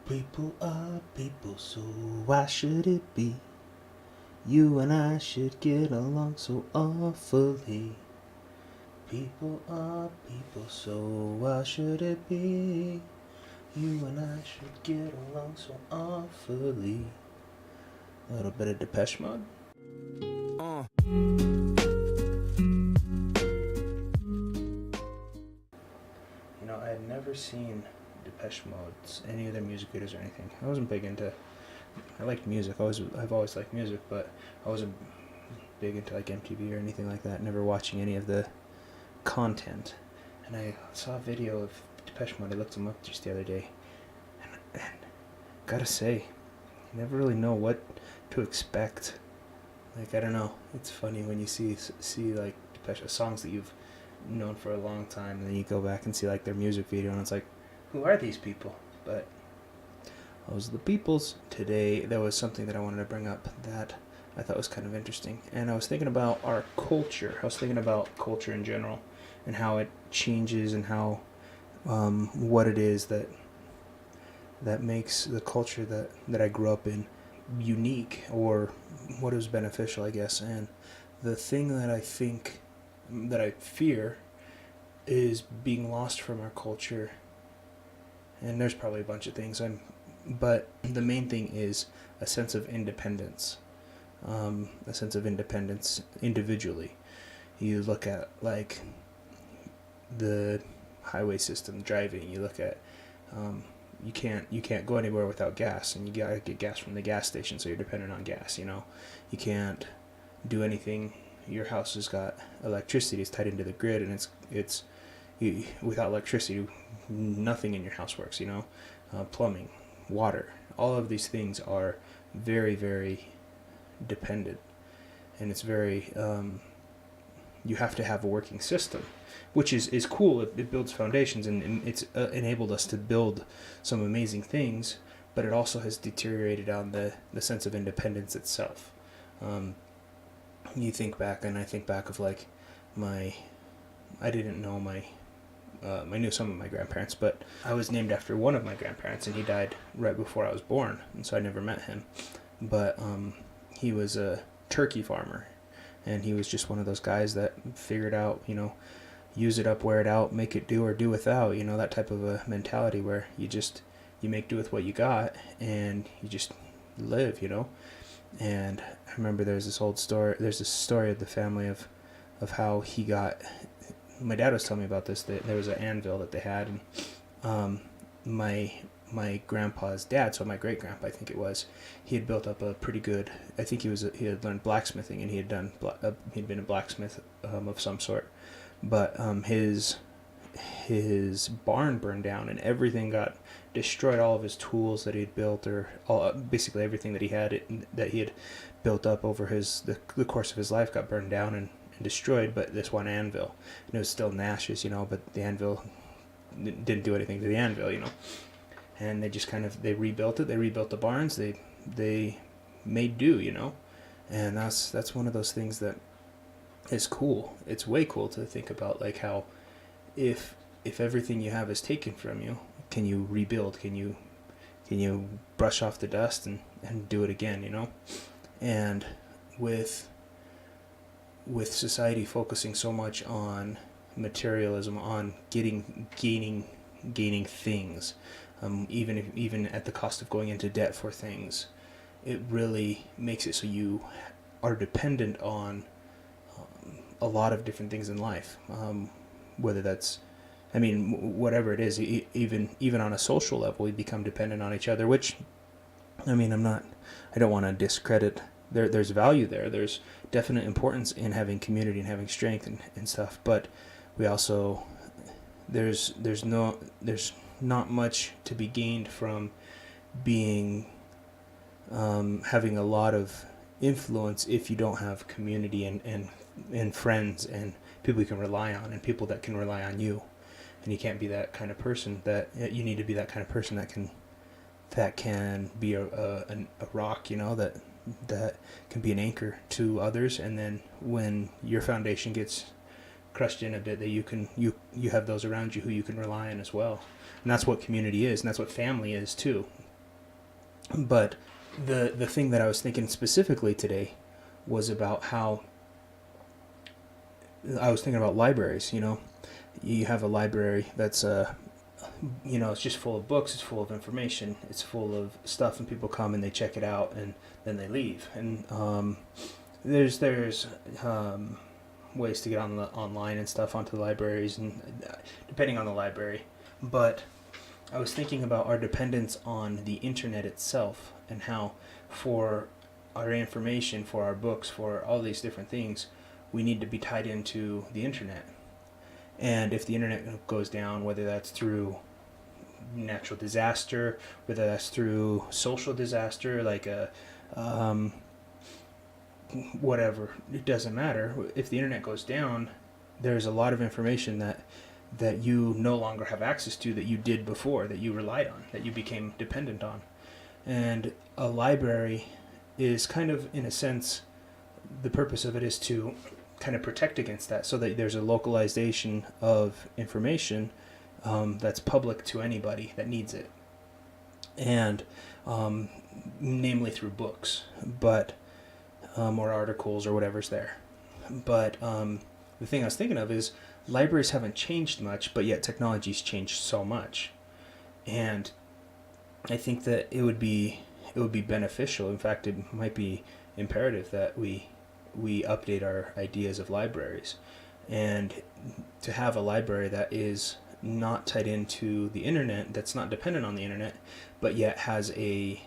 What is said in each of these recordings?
People are people, so why should it be? You and I should get along so awfully. People are people, so why should it be? You and I should get along so awfully. A little bit of Depeche Mode. I had never seen Depeche Mode's, any of their music videos or anything. I wasn't big into. I liked music. I've always liked music, but I wasn't big into like MTV or anything like that. Never watching any of the content. And I saw a video of Depeche Mode. I looked them up just the other day, and gotta say, you never really know what to expect. Like, I don't know. It's funny when you see like Depeche songs that you've known for a long time, and then you go back and see like their music video, and it's like, who are these people? But those are the peoples. Today there was something that I wanted to bring up that I thought was kind of interesting, and I was thinking about our culture. I was thinking about culture in general and how it changes, and how what it is that makes the culture that I grew up in unique, or what is beneficial, I guess. And the thing that I fear is being lost from our culture. And there's probably a bunch of things, but the main thing is a sense of independence. A sense of independence individually. You look at like the highway system, driving. You look at you can't go anywhere without gas, and you gotta get gas from the gas station, so you're dependent on gas. You can't do anything. Your house has got electricity; it's tied into the grid, and without electricity, nothing in your house works. Plumbing, water, all of these things are very, very dependent, and it's very you have to have a working system, which is cool. It builds foundations, and it's enabled us to build some amazing things, but it also has deteriorated on the sense of independence itself. You think back, and I think back of like I didn't know I knew some of my grandparents, but I was named after one of my grandparents, and he died right before I was born, and so I never met him. But he was a turkey farmer, and he was just one of those guys that figured out, use it up, wear it out, make it do or do without, that type of a mentality where you make do with what you got, and you just live, And I remember there's this story of the family of how he got. My dad was telling me about this, that there was an anvil that they had, and my grandpa's dad, so my great grandpa, I think it was, he had built up a pretty good. I think he had learned blacksmithing, and he'd been a blacksmith of some sort, but his barn burned down, and everything got destroyed. All of his tools that he had built, or basically everything that he had built up over the course of his life, got burned down and destroyed. But this one anvil, and it was still in ashes, but the anvil didn't do anything to the anvil, and they just they rebuilt it. They rebuilt the barns. They made do, and that's one of those things that is cool. It's way cool to think about, like, how if everything you have is taken from you, can you rebuild? Can you brush off the dust and do it again? And with society focusing so much on materialism, on gaining things, even at the cost of going into debt for things, it really makes it so you are dependent on a lot of different things in life. Whether that's, whatever it is, even on a social level, we become dependent on each other. Which, I don't want to discredit. There's value there. There's definite importance in having community and having strength and stuff. But we also, there's not much to be gained from being having a lot of influence if you don't have community and friends and people you can rely on, and people that can rely on you. And you can't be that kind of person. That you need to be that kind of person that can be a rock, that can be an anchor to others. And then when your foundation gets crushed in a bit, that you have those around you who you can rely on as well. And that's what community is, and that's what family is too. But the thing that I was thinking specifically today was about how I was thinking about libraries. You have a library that's it's just full of books, it's full of information, it's full of stuff, and people come and they check it out and then they leave. And there's ways to get on the online and stuff onto the libraries, and depending on the library. But I was thinking about our dependence on the internet itself, and how for our information, for our books, for all these different things, we need to be tied into the internet. And if the internet goes down, whether that's through natural disaster, whether that's through social disaster, like whatever, it doesn't matter. If the internet goes down, there's a lot of information that you no longer have access to, that you did before, that you relied on, that you became dependent on. And a library is kind of, in a sense, the purpose of it is to kind of protect against that, so that there's a localization of information that's public to anybody that needs it, and namely through books, but or articles or whatever's there. But the thing I was thinking of is libraries haven't changed much, but yet technology's changed so much, and I think that it would be beneficial. In fact, it might be imperative that we update our ideas of libraries, and to have a library that is not tied into the internet, that's not dependent on the internet, but yet has a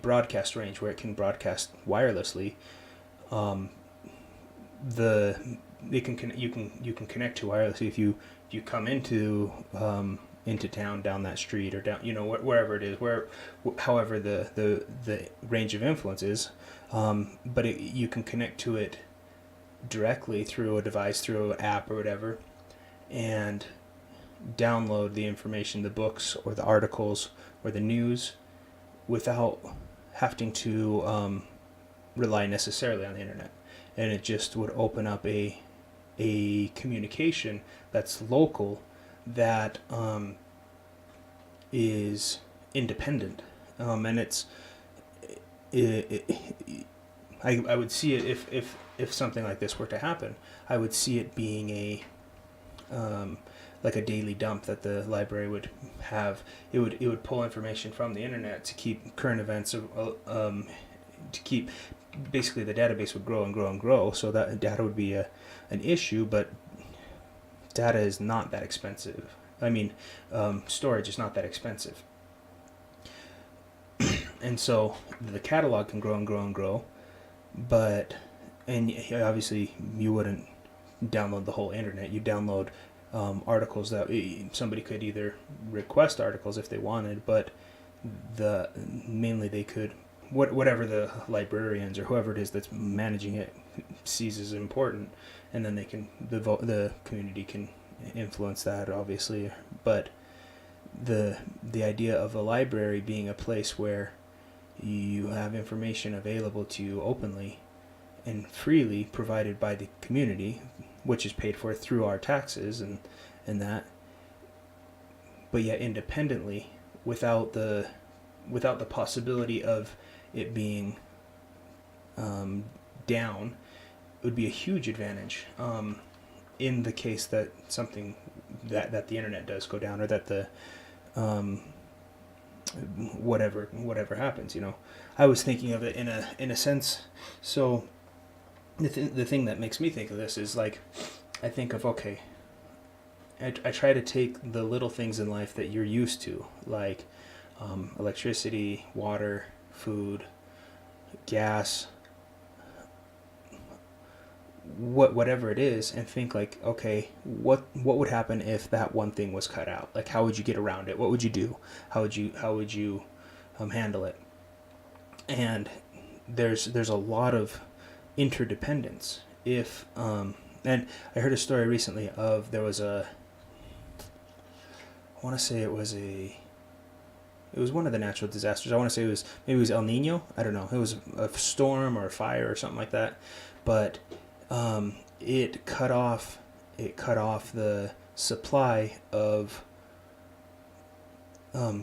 broadcast range where it can broadcast wirelessly. You can connect to wirelessly if you come into town down that street, or down wherever it is, however the range of influence is, but you can connect to it directly through a device, through an app or whatever, and download the information, the books or the articles or the news, without having to rely necessarily on the internet. And it just would open up a communication that's local, that is independent, and I would see it, if something like this were to happen, I would see it being like a daily dump that the library would have. It would pull information from the internet to keep current events to keep, basically the database would grow and grow and grow, so that data would be an issue, but data is not that expensive. I mean, storage is not that expensive. And so the catalog can grow and grow and grow, and obviously you wouldn't download the whole internet. You download articles that somebody could either request articles if they wanted, but mainly they could, whatever the librarians or whoever it is that's managing it sees as important, and then the community can influence that, obviously. But the idea of a library being a place where you have information available to you openly and freely, provided by the community, which is paid for through our taxes and that, but yet independently, without the possibility of it being down, would be a huge advantage in the case that something that the internet does go down, or that the whatever happens. I was thinking of it in a sense. So the thing that makes me think of this is, like, I think of, okay, I try to take the little things in life that you're used to, like electricity, water, food, gas, whatever it is, and think, like, okay, what would happen if that one thing was cut out? Like, how would you get around it? What would you do? How would you handle it? And there's a lot of interdependence. If and I heard a story recently of, there was I want to say it was one of the natural disasters. I want to say maybe it was El Nino. I don't know. It was a storm or a fire or something like that. But it cut off the supply of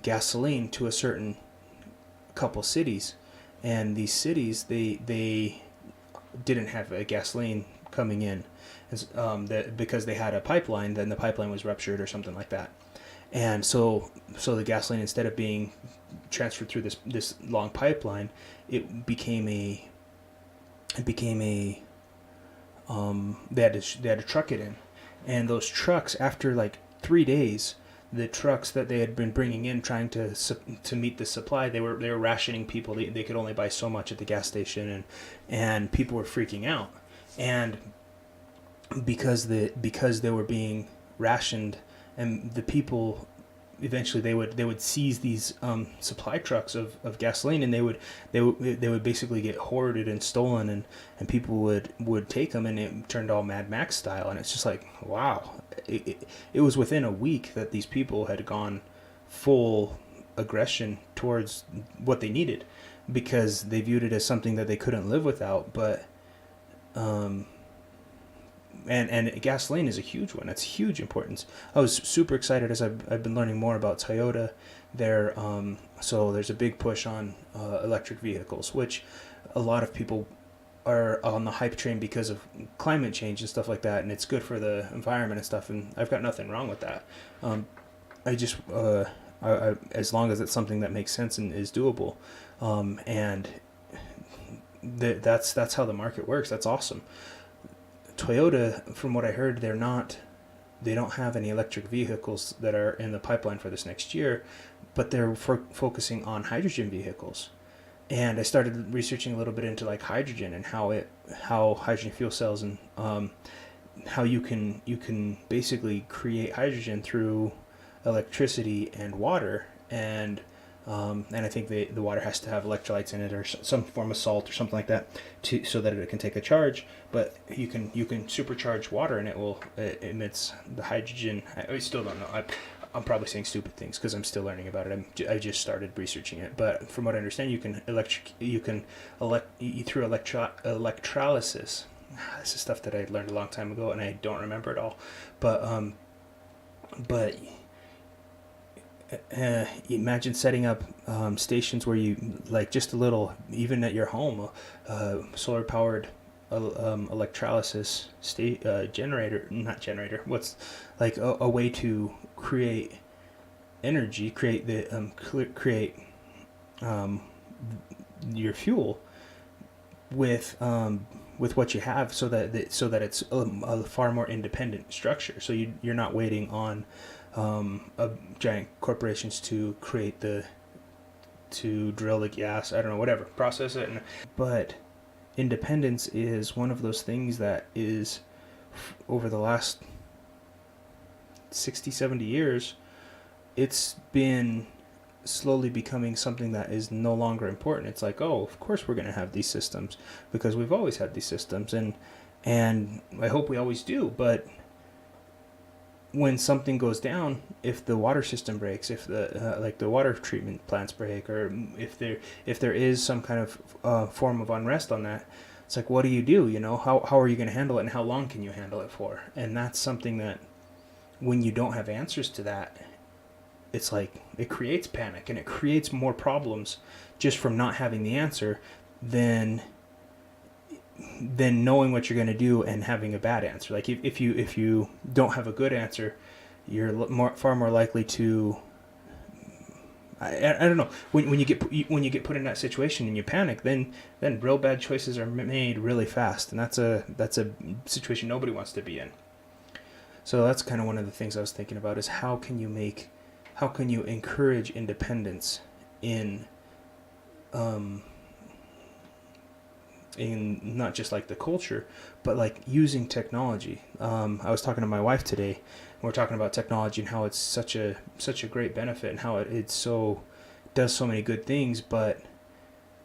gasoline to a certain couple cities, and these cities they didn't have a gasoline coming in, because they had a pipeline. Then the pipeline was ruptured or something like that, and so the gasoline, instead of being transferred through this long pipeline, it became a they had to truck it in, and those trucks, after like 3 days, the trucks that they had been bringing in trying to meet the supply, they were rationing people. They could only buy so much at the gas station, and people were freaking out, and because they were being rationed, and the people eventually they would seize these supply trucks of gasoline, and they would basically get hoarded and stolen, and people would take them, and it turned all Mad Max style. And it's just like, wow, it was within a week that these people had gone full aggression towards what they needed, because they viewed it as something that they couldn't live without. But and gasoline is a huge one. It's huge importance. I was super excited as I've been learning more about Toyota. So there's a big push on electric vehicles, which a lot of people are on the hype train because of climate change and stuff like that, and it's good for the environment and stuff. And I've got nothing wrong with that. I just as long as it's something that makes sense and is doable, and that's how the market works. That's awesome. Toyota, from what I heard, they don't have any electric vehicles that are in the pipeline for this next year, but they're focusing on hydrogen vehicles. And I started researching a little bit into like hydrogen and how hydrogen fuel cells, and how you can basically create hydrogen through electricity and water, and I think the water has to have electrolytes in it, or some form of salt or something like that, so that it can take a charge. But you can supercharge water, and it emits the hydrogen. I still don't know. I'm probably saying stupid things because I'm still learning about it. I just started researching it, but from what I understand, through electrolysis. This is stuff that I learned a long time ago, and I don't remember it all. But imagine setting up stations where you, like, just a little, even at your home, solar powered electrolysis generator. What's like a way to create energy, create your fuel with what you have, so that it's a far more independent structure. So you're not waiting on giant corporations to drill the gas, I don't know, whatever, process it. But independence is one of those things that is, over the last 60, 70 years, it's been slowly becoming something that is no longer important. It's like, oh, of course we're going to have these systems because we've always had these systems, and I hope we always do. But when something goes down, if the water system breaks, if the water treatment plants break, or if there is some kind of form of unrest on that, it's like, what do? How are you going to handle it, and how long can you handle it for? And that's something that, when you don't have answers to that, it's like, it creates panic, and it creates more problems just from not having the answer than knowing what you're going to do and having a bad answer. Like, if you don't have a good answer, you're far more likely to, I don't know, when you get put in that situation and you panic, then real bad choices are made really fast, and that's a situation nobody wants to be in. So that's kind of one of the things I was thinking about, is how can you encourage independence in not just like the culture, but like using technology. I was talking to my wife today, and we're talking about technology and how it's such a great benefit, and how it does so many good things, but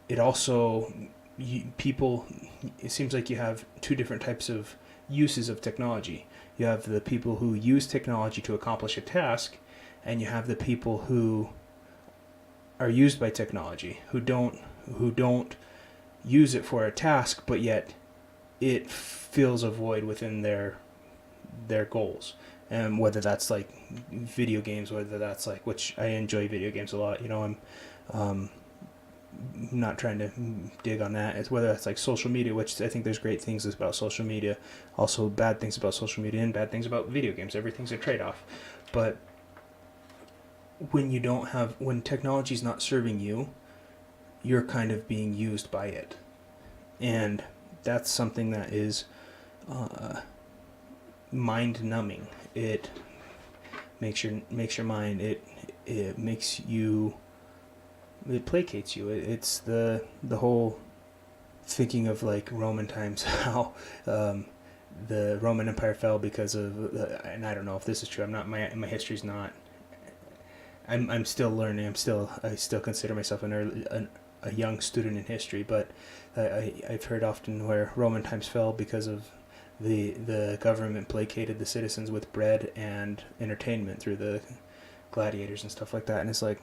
it also, it seems like you have two different types of uses of technology. You have the people who use technology to accomplish a task, and you have the people who are used by technology, who don't use it for a task, but yet it fills a void within their goals. And whether that's like video games, whether that's like, which I enjoy video games a lot. not trying to dig on that. It's whether it's like social media, which I think there's great things about social media, also bad things about social media, and bad things about video games. Everything's a trade-off. But when technology's not serving you, you're kind of being used by it. And that's something that is mind numbing. It makes your mind, it makes you, it placates you. It's the whole thinking of like Roman times, how the Roman Empire fell because of, and I don't know if this is true. I'm not, my history's not. I'm still learning. I still consider myself a young student in history, but I've heard often where Roman times fell because of the government placated the citizens with bread and entertainment through the gladiators and stuff like that. And it's like,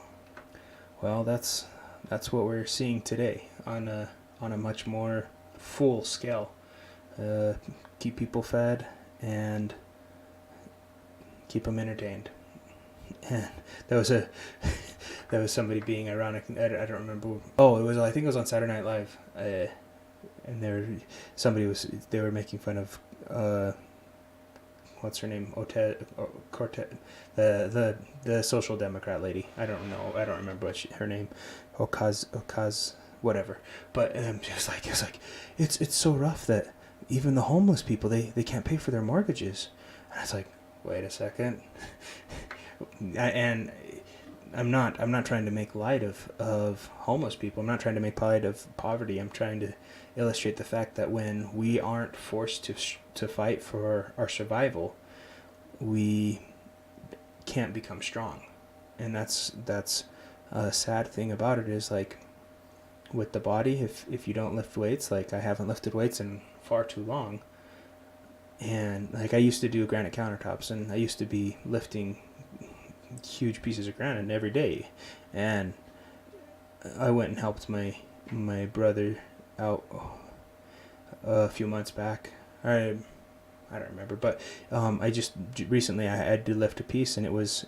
well, that's what we're seeing today on a much more full scale. Keep people fed and keep them entertained. And that was somebody being ironic. I don't remember. Oh, I think it was on Saturday Night Live. And they were making fun of what's her name? Cortez, the social democrat lady. I don't remember her name. Ocasio, whatever. But it was like it's so rough that even the homeless people, they can't pay for their mortgages. And it's like, wait a second. And I'm not trying to make light of homeless people. I'm not trying to make light of poverty. I'm trying to illustrate the fact that when we aren't forced to fight for our survival, we can't become strong. And that's a sad thing about it, is like with the body, if you don't lift weights, like I haven't lifted weights in far too long. And like I used to do granite countertops, and I used to be lifting huge pieces of granite every day, and I went and helped my brother out a few months back. I don't remember, but I just recently I had to lift a piece, and it was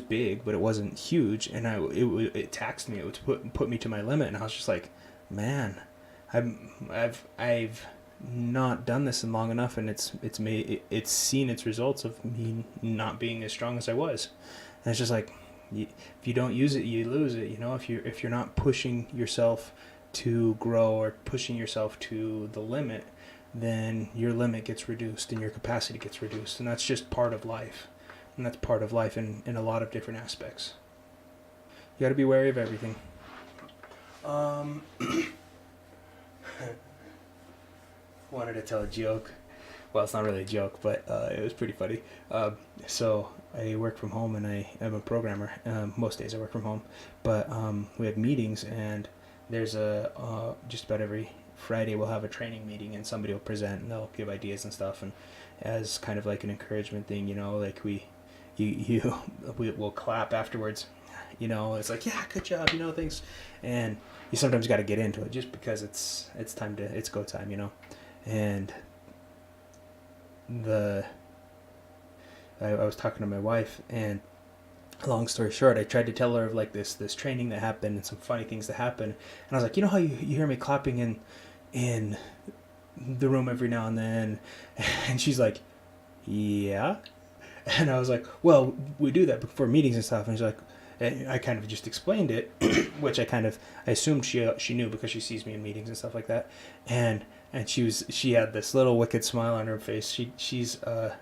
big, but it wasn't huge, and it taxed me. It would put me to my limit, and I was just like, man, I've not done this in long enough, and it's seen its results of me not being as strong as I was. And it's just like, if you don't use it, you lose it. If you're not pushing yourself to grow or pushing yourself to the limit, then your limit gets reduced and your capacity gets reduced, and that's just part of life. And that's part of life in a lot of different aspects. You got to be wary of everything. Wanted to tell a joke. Well, it's not really a joke, but it was pretty funny. So I work from home, and I am a programmer. Most days I work from home, but we have meetings, and there's just about every Friday we'll have a training meeting, and somebody will present, and they'll give ideas and stuff, and as kind of like an encouragement thing, like we'll clap afterwards. It's like, yeah, good job, things, and you sometimes got to get into it just because it's go time, and I was talking to my wife, and long story short, I tried to tell her of like this training that happened and some funny things that happened, and I was like, how you hear me clapping in the room every now and then, and she's like, yeah, and I was like, well, we do that before meetings and stuff, and she's like, I kind of just explained it, which I assumed she knew because she sees me in meetings and stuff like that, and she had this little wicked smile on her face. She's got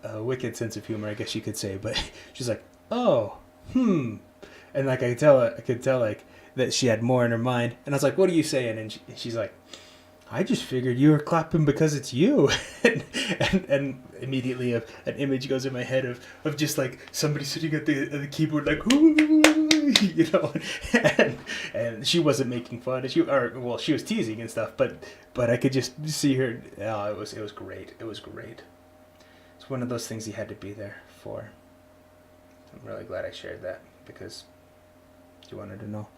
a wicked sense of humor, I guess you could say, but she's like, oh, and like I could tell like that she had more in her mind, and I was like, what are you saying? And she's like, I just figured you were clapping because it's you. and immediately an image goes in my head of just like somebody sitting at the keyboard like, and she wasn't making fun. She was teasing and stuff, but I could just see her. Oh, it was great. It was great. It's one of those things you had to be there for. I'm really glad I shared that because you wanted to know.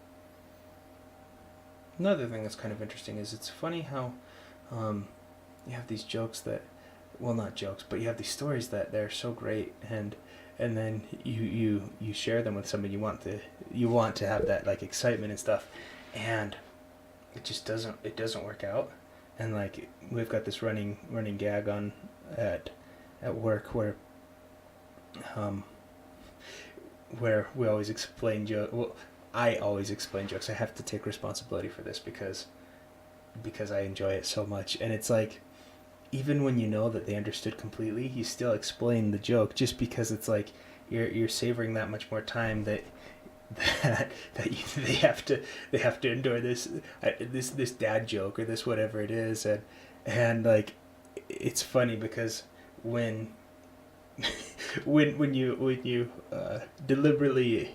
Another thing that's kind of interesting is it's funny how you have these jokes that, well, not jokes, but you have these stories that they're so great, and and then you share them with somebody. You want to have that like excitement and stuff, and it doesn't work out. And like we've got this running gag on at work um where we always explain jokes. Well, I always explain jokes. I have to take responsibility for this because I enjoy it so much. And it's like, even when you know that they understood completely, you still explain the joke just because it's like you're savoring that much more time they have to endure this dad joke or this whatever it is. And like it's funny because when when you deliberately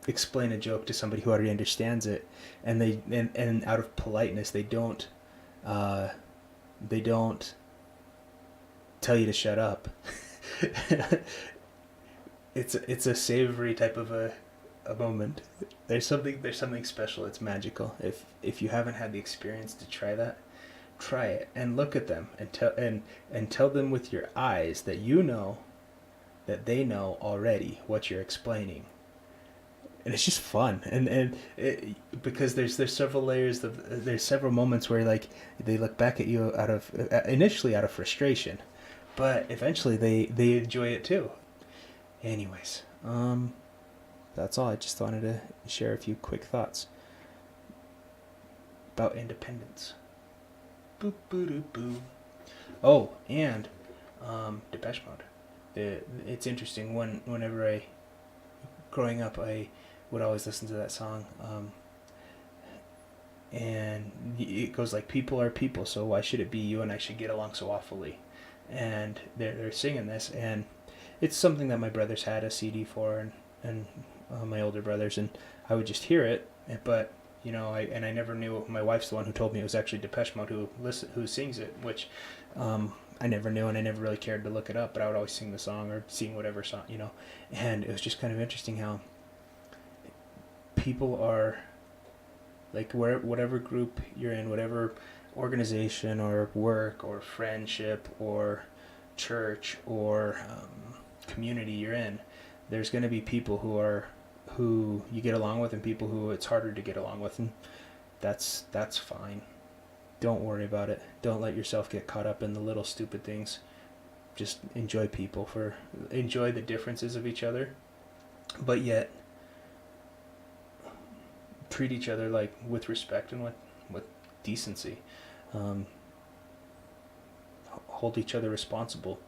explain a joke to somebody who already understands it, and and out of politeness they don't tell you to shut up. It's a savory type of a moment. There's something special. It's magical. If you haven't had the experience to try that, try it and look at them and tell them with your eyes that you know that they know already what you're explaining. And it's just fun, because there's several layers there's several moments where like they look back at you initially out of frustration, but eventually they enjoy it too. Anyways, that's all. I just wanted to share a few quick thoughts about independence. Boop boo doo boo. Oh, and Depeche Mode. It's interesting. Whenever growing up, I would always listen to that song, and it goes like, "People are people, so why should it be you and I should get along so awfully?" And they're singing this, and it's something that my brothers had a CD for, and my older brothers, and I would just hear it, but I never knew. My wife's the one who told me it was actually Depeche Mode who sings it, which I never knew, and I never really cared to look it up, but I would always sing the song or sing whatever song, and it was just kind of interesting how people are, like, whatever group you're in, whatever organization or work or friendship or church or community you're in, there's going to be people who you get along with and people who it's harder to get along with, and that's fine. Don't worry about it. Don't let yourself get caught up in the little stupid things. Just enjoy enjoy the differences of each other, but yet treat each other like with respect and with decency. Hold each other responsible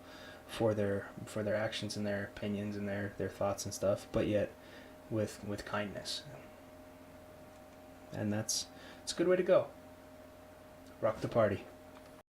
for their actions and their opinions and their thoughts and stuff, but yet with kindness. And it's a good way to go. Rock the party.